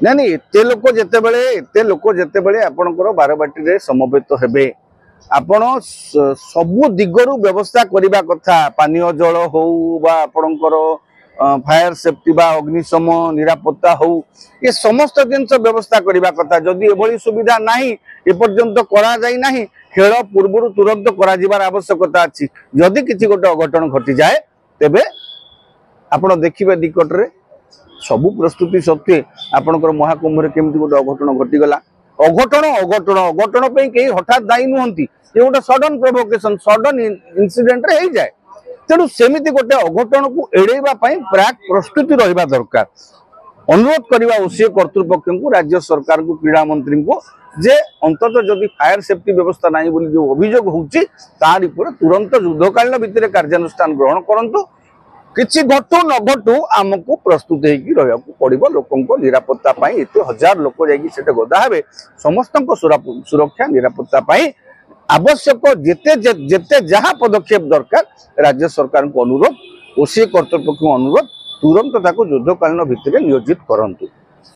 नहीं एते लोक जितेबले आपणकर बारबाटी समवेत हेबे आपण सबु दिगरु व्यवस्था करने कथा पानीय जल हो आपणकर फायर सेफ्टी बा अग्निशम निरापत्ता हो ये समस्त जिन व्यवस्था करने कथा जदि एभली सुविधा नहीं एपर्यंत करा जाई नहीं खेल पूर्व तुरंत कर आवश्यकता अच्छी जदि किसी गोटे अघटन घटी जाए तेबे आपण देखिए निकटरे सबु प्रस्तुति सत्वे आपणकर महाकुंभ केमती गोटे अघटन घटीगला अघटन अघटन अघटन पे कहीं हठात दायी नुहंती ये गोटे सडन प्रोवोकेशन सडन इनसीडेंट रे जाए तेणु सेमिति गोटे अघटन को एड़ेबा प्राक प्रस्तुति रहिबा दरकार अनुरोध करवा ओसीए कर्तृपक्ष को राज्य सरकार को क्रीड़ा मंत्री को जे अंतत जदि फायर सेफ्टी व्यवस्था नहीं बोली जो अभियोग होउची तारि पर तुरंत युद्धकालीन भितर कार्यानुष्ठान ग्रहण करंतु किछि घटू न घटू आमको प्रस्तुत होगा पड़ो लोकों निरापत्ता एत हजार लोक जाके गदा हे समस्त सुरक्षा निरापत्ता आवश्यक जेते जेते जहाँ पदक्षेप दरकार राज्य सरकार को अनुरोध ओसीए कर्तृपक्ष अनुरोध तुरंत युद्धकालीन भित्तिरे नियोजित करंतु।